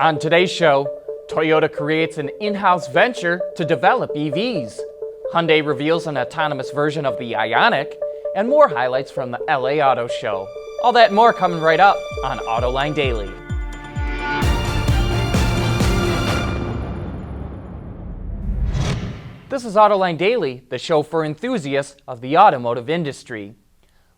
On today's show, Toyota creates an in-house venture to develop EVs. Hyundai reveals an autonomous version of the Ioniq, and more highlights from the LA Auto Show. All that and more coming right up on Autoline Daily. This is Autoline Daily, the show for enthusiasts of the automotive industry.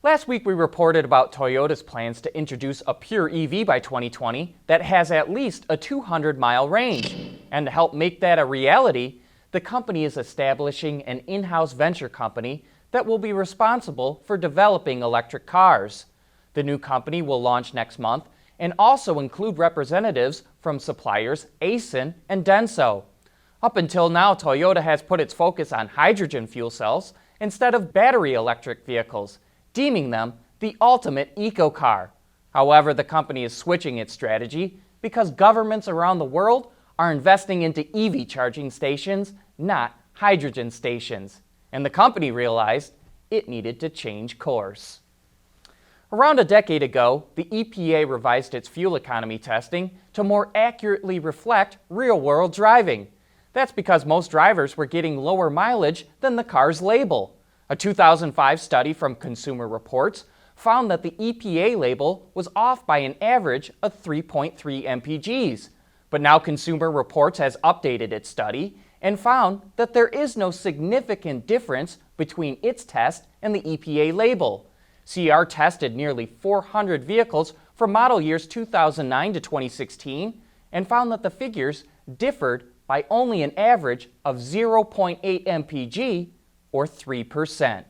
Last week we reported about Toyota's plans to introduce a pure EV by 2020 that has at least a 200-mile range. And to help make that a reality, the company is establishing an in-house venture company that will be responsible for developing electric cars. The new company will launch next month and also include representatives from suppliers Aisin and Denso. Up until now, Toyota has put its focus on hydrogen fuel cells instead of battery electric vehicles, deeming them the ultimate eco-car. However, the company is switching its strategy because governments around the world are investing into EV charging stations, not hydrogen stations. And the company realized it needed to change course. Around a decade ago, the EPA revised its fuel economy testing to more accurately reflect real-world driving. That's because most drivers were getting lower mileage than the car's label. A 2005 study from Consumer Reports found that the EPA label was off by an average of 3.3 mpgs. But now Consumer Reports has updated its study and found that there is no significant difference between its test and the EPA label. CR tested nearly 400 vehicles from model years 2009 to 2016 and found that the figures differed by only an average of 0.8 mpg or 3%.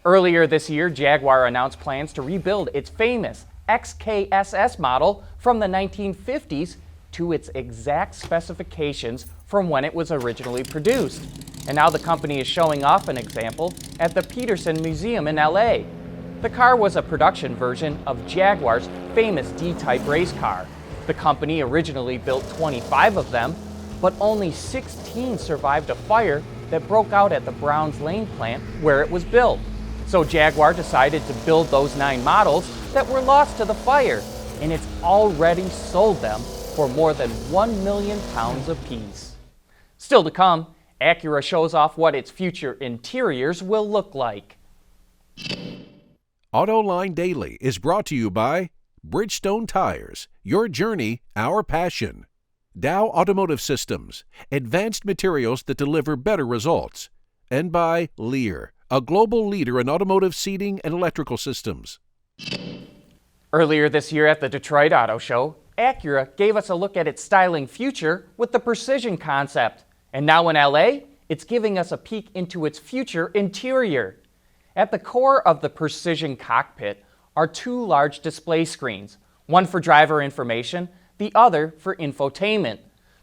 Earlier this year, Jaguar announced plans to rebuild its famous XKSS model from the 1950s to its exact specifications from when it was originally produced. And now the company is showing off an example at the Peterson Museum in LA. The car was a production version of Jaguar's famous D-Type race car. The company originally built 25 of them, but only 16 survived a fire that broke out at the Browns Lane plant where it was built. So Jaguar decided to build those 9 models that were lost to the fire, and it's already sold them for more than 1 million pounds apiece. Still to come, Acura shows off what its future interiors will look like. Autoline Daily is brought to you by Bridgestone Tires, your journey, our passion. Dow Automotive Systems, advanced materials that deliver better results. And by Lear, a global leader in automotive seating and electrical systems. Earlier this year at the Detroit Auto Show, Acura gave us a look at its styling future with the Precision concept. And now in LA, it's giving us a peek into its future interior. At the core of the Precision cockpit are 2 large display screens, one for driver information, the other for infotainment.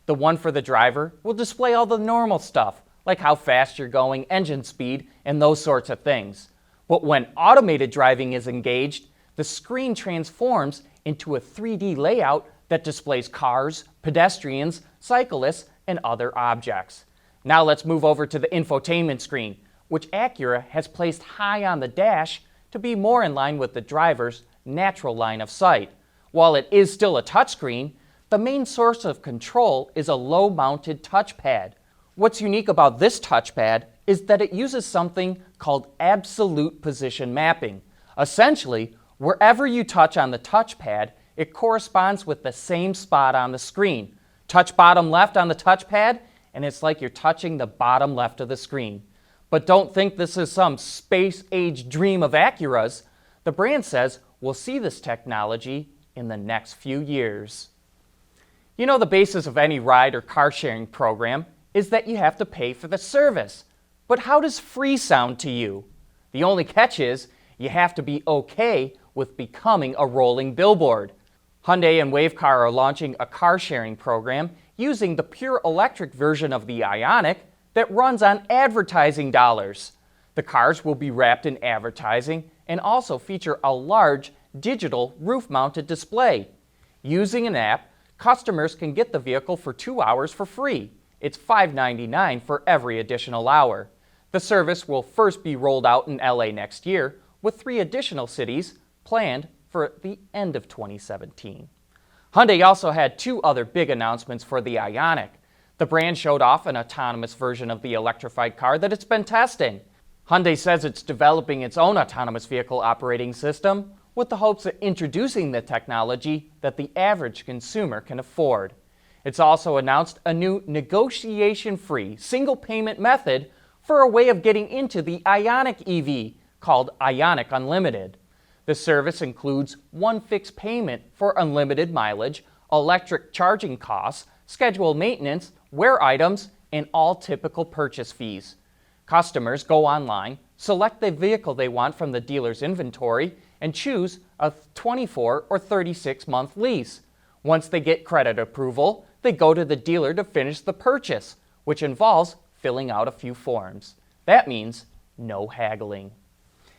The one for the driver will display all the normal stuff, like how fast you're going, engine speed, and those sorts of things. But when automated driving is engaged, the screen transforms into a 3D layout that displays cars, pedestrians, cyclists, and other objects. Now let's move over to the infotainment screen, which Acura has placed high on the dash to be more in line with the driver's natural line of sight. While it is still a touchscreen, the main source of control is a low-mounted touchpad. What's unique about this touchpad is that it uses something called absolute position mapping. Essentially, wherever you touch on the touchpad, it corresponds with the same spot on the screen. Touch bottom left on the touchpad, and it's like you're touching the bottom left of the screen. But don't think this is some space-age dream of Acura's. The brand says we'll see this technology in the next few years. You know, the basis of any ride or car sharing program is that you have to pay for the service. But how does free sound to you? The only catch is you have to be okay with becoming a rolling billboard. Hyundai and Wavecar are launching a car sharing program using the pure electric version of the Ioniq that runs on advertising dollars. The cars will be wrapped in advertising and also feature a large digital roof-mounted display. Using an app, customers can get the vehicle for 2 hours for free. It's $5.99 for every additional hour. The service will first be rolled out in LA next year, with 3 additional cities planned for the end of 2017. Hyundai also had two other big announcements for the Ioniq. The brand showed off an autonomous version of the electrified car that it's been testing. Hyundai says it's developing its own autonomous vehicle operating system with the hopes of introducing the technology that the average consumer can afford. It's also announced a new negotiation-free single payment method for a way of getting into the Ioniq EV called Ioniq Unlimited. The service includes one fixed payment for unlimited mileage, electric charging costs, scheduled maintenance, wear items, and all typical purchase fees. Customers go online, select the vehicle they want from the dealer's inventory, and choose a 24 or 36-month lease. Once they get credit approval, they go to the dealer to finish the purchase, which involves filling out a few forms. That means no haggling.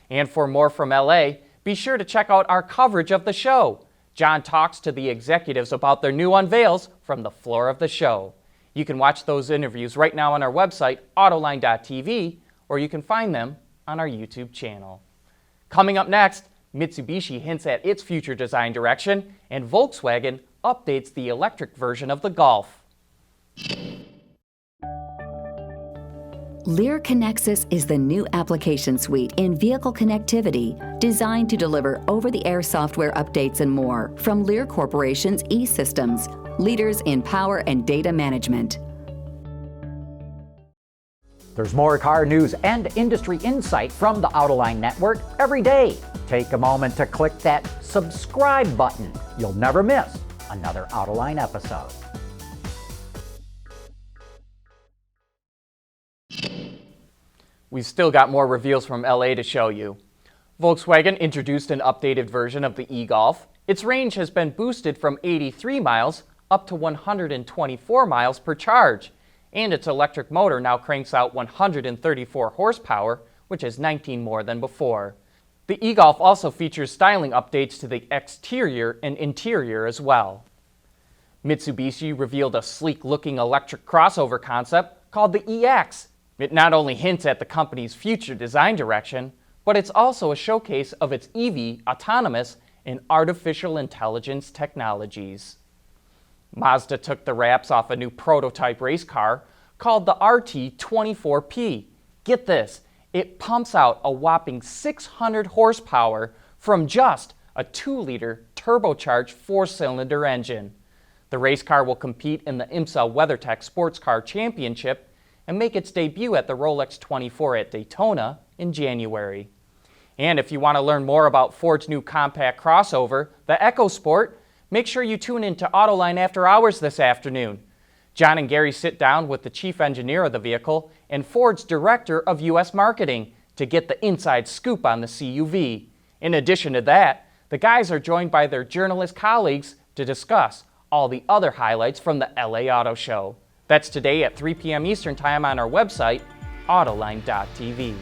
And for more from LA, be sure to check out our coverage of the show. John talks to the executives about their new unveils from the floor of the show. You can watch those interviews right now on our website, Autoline.tv, or you can find them on our YouTube channel. Coming up next, Mitsubishi hints at its future design direction, and Volkswagen updates the electric version of the Golf. Lear Connexus is the new application suite in vehicle connectivity designed to deliver over-the-air software updates and more from Lear Corporation's E-Systems, leaders in power and data management. There's more car news and industry insight from the Autoline network every day. Take a moment to click that subscribe button. You'll never miss another Autoline episode. We've still got more reveals from LA to show you. Volkswagen introduced an updated version of the e-Golf. Its range has been boosted from 83 miles up to 124 miles per charge, and its electric motor now cranks out 134 horsepower, which is 19 more than before. The e-Golf also features styling updates to the exterior and interior as well. Mitsubishi revealed a sleek-looking electric crossover concept called the EX. It not only hints at the company's future design direction, but it's also a showcase of its EV, autonomous, and artificial intelligence technologies. Mazda took the wraps off a new prototype race car called the RT24P. Get this, it pumps out a whopping 600 horsepower from just a 2-liter turbocharged 4-cylinder engine. The race car will compete in the IMSA WeatherTech Sports Car Championship and make its debut at the Rolex 24 at Daytona in January. And if you want to learn more about Ford's new compact crossover, the EcoSport, make sure you tune in to Autoline After Hours this afternoon. John and Gary sit down with the chief engineer of the vehicle and Ford's director of U.S. marketing to get the inside scoop on the CUV. In addition to that, the guys are joined by their journalist colleagues to discuss all the other highlights from the LA Auto Show. That's today at 3 p.m. Eastern Time on our website, Autoline.tv.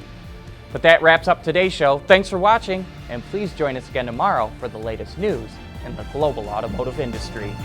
But that wraps up today's show. Thanks for watching, and please join us again tomorrow for the latest news in the global automotive industry.